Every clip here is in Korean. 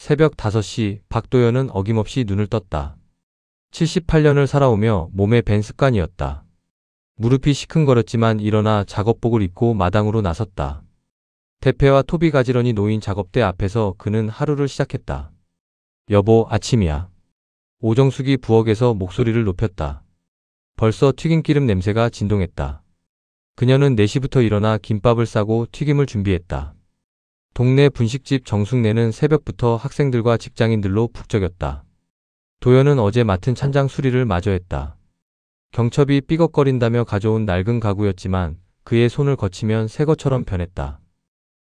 새벽 5시 박도연은 어김없이 눈을 떴다. 78년을 살아오며 몸에 밴 습관이었다. 무릎이 시큰거렸지만 일어나 작업복을 입고 마당으로 나섰다. 대패와 톱이 가지런히 놓인 작업대 앞에서 그는 하루를 시작했다. 여보, 아침이야. 오정숙이 부엌에서 목소리를 높였다. 벌써 튀김기름 냄새가 진동했다. 그녀는 4시부터 일어나 김밥을 싸고 튀김을 준비했다. 동네 분식집 정숙네는 새벽부터 학생들과 직장인들로 북적였다. 도연은 어제 맡은 찬장 수리를 마저 했다. 경첩이 삐걱거린다며 가져온 낡은 가구였지만 그의 손을 거치면 새 것처럼 변했다.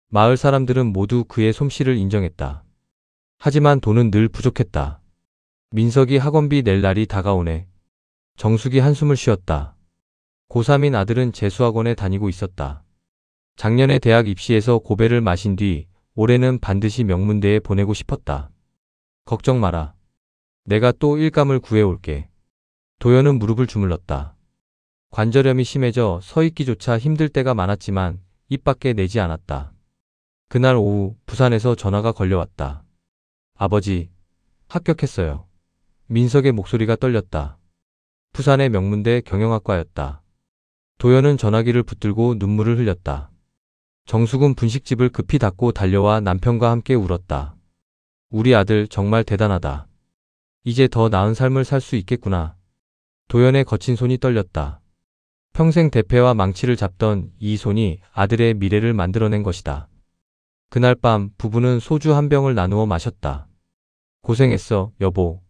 마을 사람들은 모두 그의 솜씨를 인정했다. 하지만 돈은 늘 부족했다. 민석이 학원비 낼 날이 다가오네. 정숙이 한숨을 쉬었다. 고3인 아들은 재수학원에 다니고 있었다. 작년에 대학 입시에서 고배를 마신 뒤 올해는 반드시 명문대에 보내고 싶었다. 걱정 마라. 내가 또 일감을 구해올게. 도연은 무릎을 주물렀다. 관절염이 심해져 서 있기조차 힘들 때가 많았지만 입 밖에 내지 않았다. 그날 오후 부산에서 전화가 걸려왔다. 아버지, 합격했어요. 민석의 목소리가 떨렸다. 부산의 명문대 경영학과였다. 도연은 전화기를 붙들고 눈물을 흘렸다. 정숙은 분식집을 급히 닫고 달려와 남편과 함께 울었다. 우리 아들 정말 대단하다. 이제 더 나은 삶을 살 수 있겠구나. 도연의 거친 손이 떨렸다. 평생 대패와 망치를 잡던 이 손이 아들의 미래를 만들어낸 것이다. 그날 밤 부부는 소주 한 병을 나누어 마셨다. 고생했어, 여보.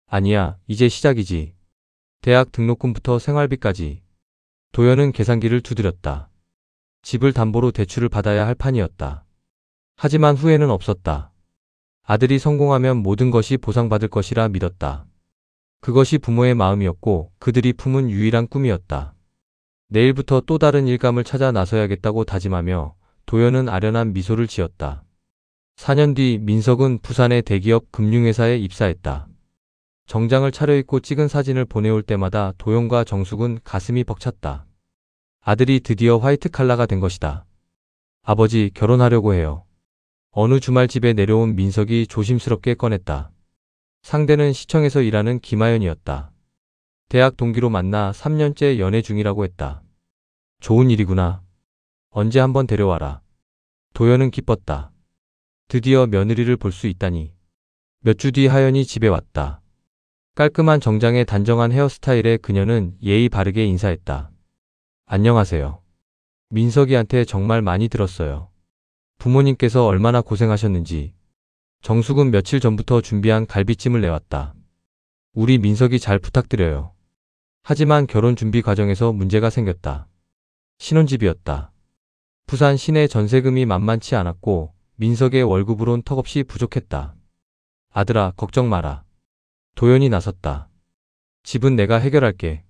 아니야, 이제 시작이지. 대학 등록금부터 생활비까지. 도연은 계산기를 두드렸다. 집을 담보로 대출을 받아야 할 판이었다. 하지만 후회는 없었다. 아들이 성공하면 모든 것이 보상받을 것이라 믿었다. 그것이 부모의 마음이었고 그들이 품은 유일한 꿈이었다. 내일부터 또 다른 일감을 찾아 나서야겠다고 다짐하며 도연은 아련한 미소를 지었다. 4년 뒤 민석은 부산의 대기업 금융회사에 입사했다. 정장을 차려입고 찍은 사진을 보내올 때마다 도연과 정숙은 가슴이 벅찼다. 아들이 드디어 화이트 칼라가 된 것이다. 아버지, 결혼하려고 해요. 어느 주말 집에 내려온 민석이 조심스럽게 꺼냈다. 상대는 시청에서 일하는 김하연이었다. 대학 동기로 만나 3년째 연애 중이라고 했다. 좋은 일이구나. 언제 한번 데려와라. 도연은 기뻤다. 드디어 며느리를 볼 수 있다니. 몇 주 뒤 하연이 집에 왔다. 깔끔한 정장에 단정한 헤어스타일에 그녀는 예의 바르게 인사했다. 안녕하세요. 민석이한테 정말 많이 들었어요. 부모님께서 얼마나 고생하셨는지. 정숙은 며칠 전부터 준비한 갈비찜을 내왔다. 우리 민석이 잘 부탁드려요. 하지만 결혼 준비 과정에서 문제가 생겼다. 신혼집이었다. 부산 시내 전세금이 만만치 않았고 민석의 월급으론 턱없이 부족했다. 아들아, 걱정 마라. 도연이 나섰다. 집은 내가 해결할게.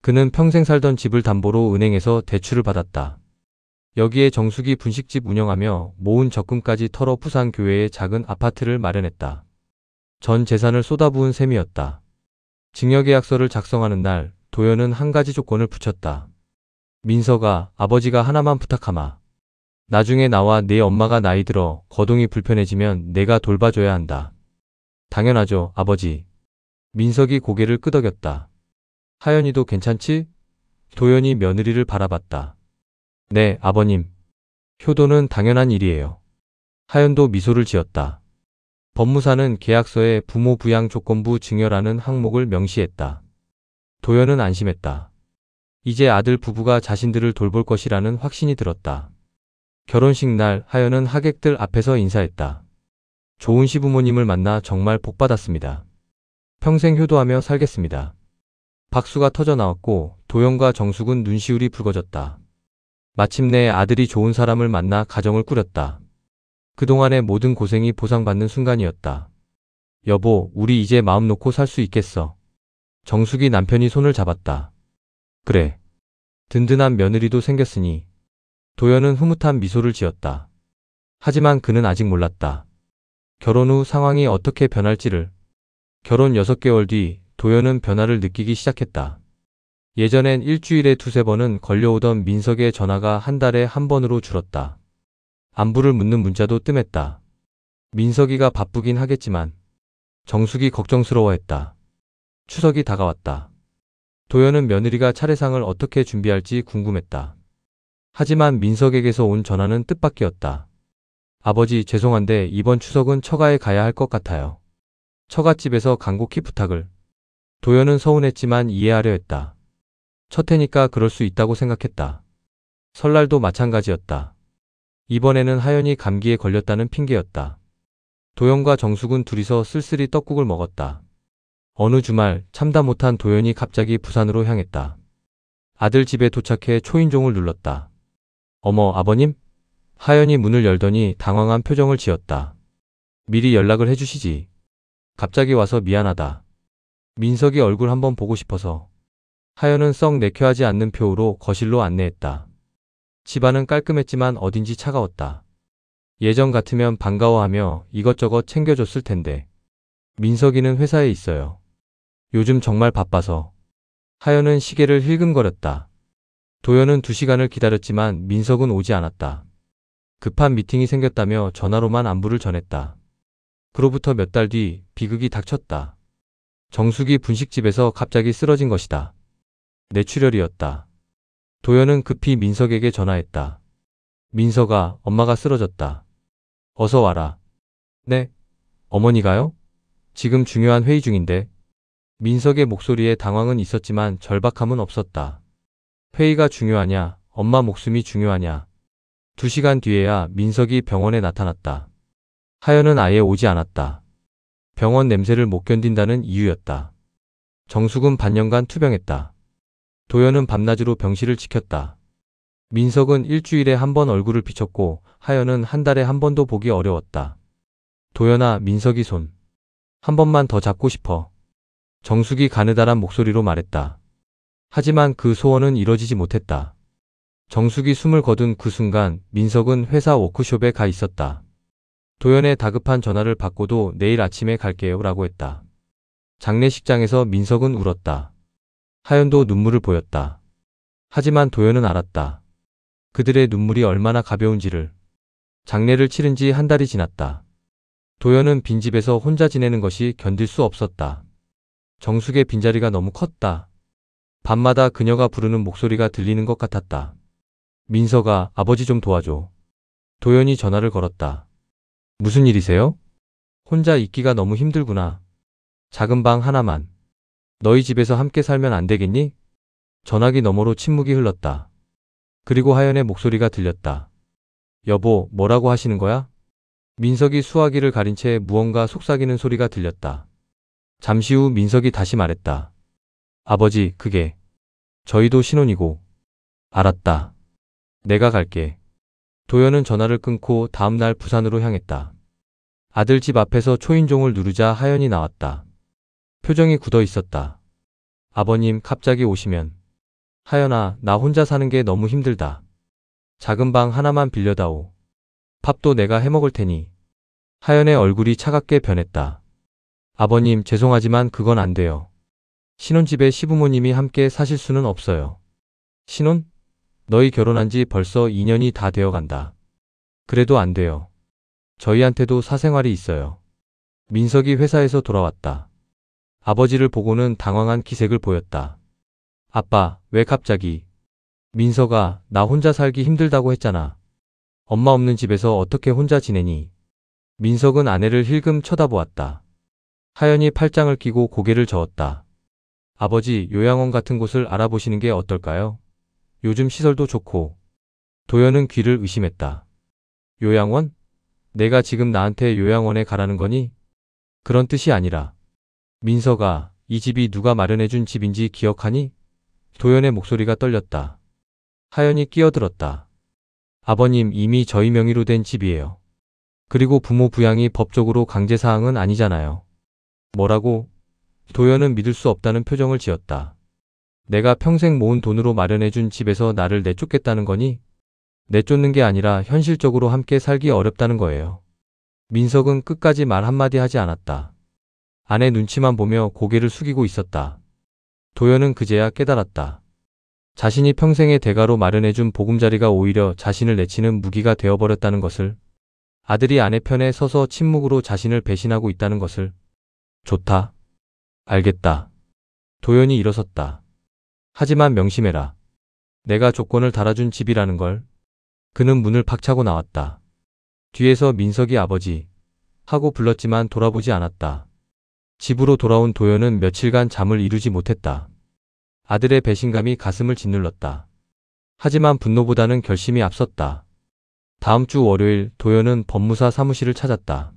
그는 평생 살던 집을 담보로 은행에서 대출을 받았다. 여기에 정숙이 분식집 운영하며 모은 적금까지 털어 부산 교외에 작은 아파트를 마련했다. 전 재산을 쏟아부은 셈이었다. 증여계약서를 작성하는 날 도연은 한 가지 조건을 붙였다. 민석아, 아버지가 하나만 부탁하마. 나중에 나와 네 엄마가 나이 들어 거동이 불편해지면 내가 돌봐줘야 한다. 당연하죠, 아버지. 민석이 고개를 끄덕였다. 하연이도 괜찮지? 도연이 며느리를 바라봤다. 네, 아버님. 효도는 당연한 일이에요. 하연도 미소를 지었다. 법무사는 계약서에 부모 부양 조건부 증여라는 항목을 명시했다. 도연은 안심했다. 이제 아들 부부가 자신들을 돌볼 것이라는 확신이 들었다. 결혼식 날 하연은 하객들 앞에서 인사했다. 좋은 시부모님을 만나 정말 복받았습니다. 평생 효도하며 살겠습니다. 박수가 터져 나왔고 도연과 정숙은 눈시울이 붉어졌다. 마침내 아들이 좋은 사람을 만나 가정을 꾸렸다. 그동안의 모든 고생이 보상받는 순간이었다. 여보, 우리 이제 마음 놓고 살 수 있겠어. 정숙이 남편이 손을 잡았다. 그래. 든든한 며느리도 생겼으니. 도연은 흐뭇한 미소를 지었다. 하지만 그는 아직 몰랐다. 결혼 후 상황이 어떻게 변할지를. 결혼 6개월 뒤 도연은 변화를 느끼기 시작했다. 예전엔 일주일에 2~3번은 걸려오던 민석의 전화가 한 달에 1번으로 줄었다. 안부를 묻는 문자도 뜸했다. 민석이가 바쁘긴 하겠지만 정숙이 걱정스러워했다. 추석이 다가왔다. 도연은 며느리가 차례상을 어떻게 준비할지 궁금했다. 하지만 민석에게서 온 전화는 뜻밖이었다. 아버지, 죄송한데 이번 추석은 처가에 가야 할 것 같아요. 처갓집에서 간곡히 부탁을. 도연은 서운했지만 이해하려 했다. 첫해니까 그럴 수 있다고 생각했다. 설날도 마찬가지였다. 이번에는 하연이 감기에 걸렸다는 핑계였다. 도연과 정숙은 둘이서 쓸쓸히 떡국을 먹었다. 어느 주말 참다 못한 도연이 갑자기 부산으로 향했다. 아들 집에 도착해 초인종을 눌렀다. 어머, 아버님? 하연이 문을 열더니 당황한 표정을 지었다. 미리 연락을 해주시지. 갑자기 와서 미안하다. 민석이 얼굴 한번 보고 싶어서. 하연은 썩 내켜하지 않는 표우로 거실로 안내했다. 집안은 깔끔했지만 어딘지 차가웠다. 예전 같으면 반가워하며 이것저것 챙겨줬을 텐데. 민석이는 회사에 있어요. 요즘 정말 바빠서. 하연은 시계를 힐끔거렸다. 도연은 2시간을 기다렸지만 민석은 오지 않았다. 급한 미팅이 생겼다며 전화로만 안부를 전했다. 그로부터 몇 달 뒤 비극이 닥쳤다. 정숙이 분식집에서 갑자기 쓰러진 것이다. 뇌출혈이었다. 도연은 급히 민석에게 전화했다. 민석아, 엄마가 쓰러졌다. 어서 와라. 네? 어머니가요? 지금 중요한 회의 중인데. 민석의 목소리에 당황은 있었지만 절박함은 없었다. 회의가 중요하냐? 엄마 목숨이 중요하냐? 2시간 뒤에야 민석이 병원에 나타났다. 하연은 아예 오지 않았다. 병원 냄새를 못 견딘다는 이유였다. 정숙은 반년간 투병했다. 도연은 밤낮으로 병실을 지켰다. 민석은 일주일에 한 번 얼굴을 비췄고 하연은 한 달에 한 번도 보기 어려웠다. 도연아, 민석이 손 한 번만 더 잡고 싶어. 정숙이 가느다란 목소리로 말했다. 하지만 그 소원은 이뤄지지 못했다. 정숙이 숨을 거둔 그 순간 민석은 회사 워크숍에 가 있었다. 도연의 다급한 전화를 받고도 내일 아침에 갈게요 라고 했다. 장례식장에서 민석은 울었다. 하연도 눈물을 보였다. 하지만 도연은 알았다. 그들의 눈물이 얼마나 가벼운지를. 장례를 치른 지 한 달이 지났다. 도연은 빈집에서 혼자 지내는 것이 견딜 수 없었다. 정숙의 빈자리가 너무 컸다. 밤마다 그녀가 부르는 목소리가 들리는 것 같았다. 민석아, 아버지 좀 도와줘. 도연이 전화를 걸었다. 무슨 일이세요? 혼자 있기가 너무 힘들구나. 작은 방 하나만. 너희 집에서 함께 살면 안 되겠니? 전화기 너머로 침묵이 흘렀다. 그리고 하연의 목소리가 들렸다. 여보, 뭐라고 하시는 거야? 민석이 수화기를 가린 채 무언가 속삭이는 소리가 들렸다. 잠시 후 민석이 다시 말했다. 아버지, 그게 저희도 신혼이고. 알았다. 내가 갈게. 도연은 전화를 끊고 다음날 부산으로 향했다. 아들 집 앞에서 초인종을 누르자 하연이 나왔다. 표정이 굳어 있었다. 아버님, 갑자기 오시면. 하연아, 나 혼자 사는 게 너무 힘들다. 작은 방 하나만 빌려다오. 밥도 내가 해먹을 테니. 하연의 얼굴이 차갑게 변했다. 아버님, 죄송하지만 그건 안 돼요. 신혼집에 시부모님이 함께 사실 수는 없어요. 신혼? 너희 결혼한 지 벌써 2년이 다 되어간다. 그래도 안 돼요. 저희한테도 사생활이 있어요. 민석이 회사에서 돌아왔다. 아버지를 보고는 당황한 기색을 보였다. 아빠, 왜 갑자기? 민석아, 나 혼자 살기 힘들다고 했잖아. 엄마 없는 집에서 어떻게 혼자 지내니? 민석은 아내를 힐끔 쳐다보았다. 하연이 팔짱을 끼고 고개를 저었다. 아버지, 요양원 같은 곳을 알아보시는 게 어떨까요? 요즘 시설도 좋고. 도연은 귀를 의심했다. 요양원? 내가 지금 나한테 요양원에 가라는 거니? 그런 뜻이 아니라. 민석아, 이 집이 누가 마련해준 집인지 기억하니? 도연의 목소리가 떨렸다. 하연이 끼어들었다. 아버님, 이미 저희 명의로 된 집이에요. 그리고 부모 부양이 법적으로 강제사항은 아니잖아요. 뭐라고? 도연은 믿을 수 없다는 표정을 지었다. 내가 평생 모은 돈으로 마련해준 집에서 나를 내쫓겠다는 거니? 내쫓는 게 아니라 현실적으로 함께 살기 어렵다는 거예요. 민석은 끝까지 말 한마디 하지 않았다. 아내 눈치만 보며 고개를 숙이고 있었다. 도연은 그제야 깨달았다. 자신이 평생의 대가로 마련해준 보금자리가 오히려 자신을 내치는 무기가 되어버렸다는 것을. 아들이 아내 편에 서서 침묵으로 자신을 배신하고 있다는 것을. 좋다. 알겠다. 도연이 일어섰다. 하지만 명심해라. 내가 조건을 달아준 집이라는 걸. 그는 문을 박차고 나왔다. 뒤에서 민석이 아버지 하고 불렀지만 돌아보지 않았다. 집으로 돌아온 도연은 며칠간 잠을 이루지 못했다. 아들의 배신감이 가슴을 짓눌렀다. 하지만 분노보다는 결심이 앞섰다. 다음 주 월요일 도연은 법무사 사무실을 찾았다.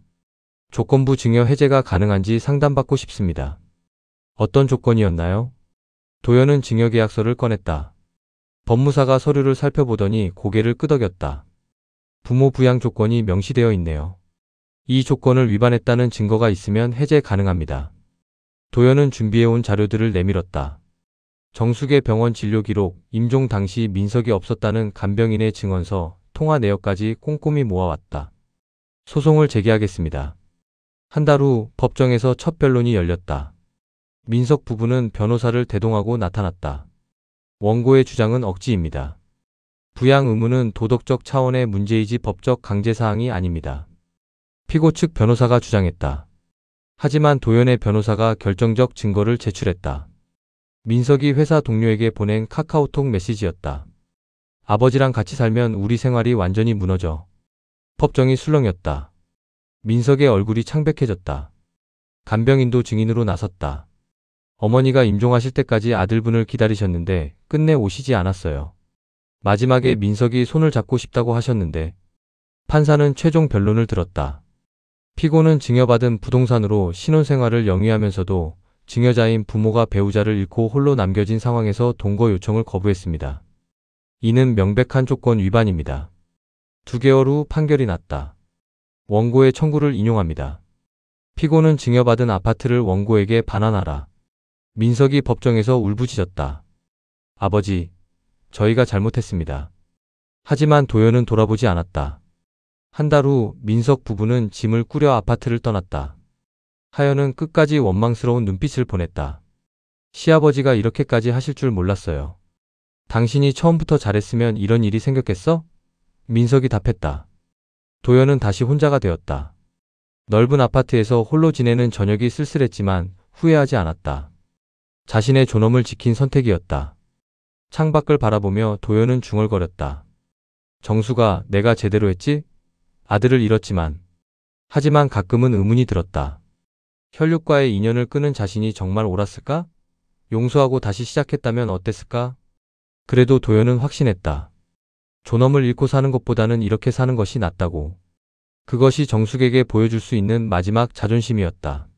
조건부 증여 해제가 가능한지 상담받고 싶습니다. 어떤 조건이었나요? 도연은 증여계약서를 꺼냈다. 법무사가 서류를 살펴보더니 고개를 끄덕였다. 부모 부양 조건이 명시되어 있네요. 이 조건을 위반했다는 증거가 있으면 해제 가능합니다. 도연은 준비해온 자료들을 내밀었다. 정숙의 병원 진료 기록, 임종 당시 민석이 없었다는 간병인의 증언서, 통화 내역까지 꼼꼼히 모아왔다. 소송을 제기하겠습니다. 한 달 후 법정에서 첫 변론이 열렸다. 민석 부부는 변호사를 대동하고 나타났다. 원고의 주장은 억지입니다. 부양 의무는 도덕적 차원의 문제이지 법적 강제사항이 아닙니다. 피고 측 변호사가 주장했다. 하지만 도연의 변호사가 결정적 증거를 제출했다. 민석이 회사 동료에게 보낸 카카오톡 메시지였다. 아버지랑 같이 살면 우리 생활이 완전히 무너져. 법정이 술렁였다. 민석의 얼굴이 창백해졌다. 간병인도 증인으로 나섰다. 어머니가 임종하실 때까지 아들분을 기다리셨는데 끝내 오시지 않았어요. 마지막에 민석이 손을 잡고 싶다고 하셨는데. 판사는 최종 변론을 들었다. 피고는 증여받은 부동산으로 신혼생활을 영위하면서도 증여자인 부모가 배우자를 잃고 홀로 남겨진 상황에서 동거 요청을 거부했습니다. 이는 명백한 조건 위반입니다. 2개월 후 판결이 났다. 원고의 청구를 인용합니다. 피고는 증여받은 아파트를 원고에게 반환하라. 민석이 법정에서 울부짖었다. 아버지, 저희가 잘못했습니다. 하지만 도연은 돌아보지 않았다. 한 달 후 민석 부부는 짐을 꾸려 아파트를 떠났다. 하연은 끝까지 원망스러운 눈빛을 보냈다. 시아버지가 이렇게까지 하실 줄 몰랐어요. 당신이 처음부터 잘했으면 이런 일이 생겼겠어? 민석이 답했다. 도연은 다시 혼자가 되었다. 넓은 아파트에서 홀로 지내는 저녁이 쓸쓸했지만 후회하지 않았다. 자신의 존엄을 지킨 선택이었다. 창밖을 바라보며 도연은 중얼거렸다. 정수가 내가 제대로 했지? 아들을 잃었지만. 하지만 가끔은 의문이 들었다. 혈육과의 인연을 끊은 자신이 정말 옳았을까? 용서하고 다시 시작했다면 어땠을까? 그래도 도연은 확신했다. 존엄을 잃고 사는 것보다는 이렇게 사는 것이 낫다고. 그것이 정숙에게 보여줄 수 있는 마지막 자존심이었다.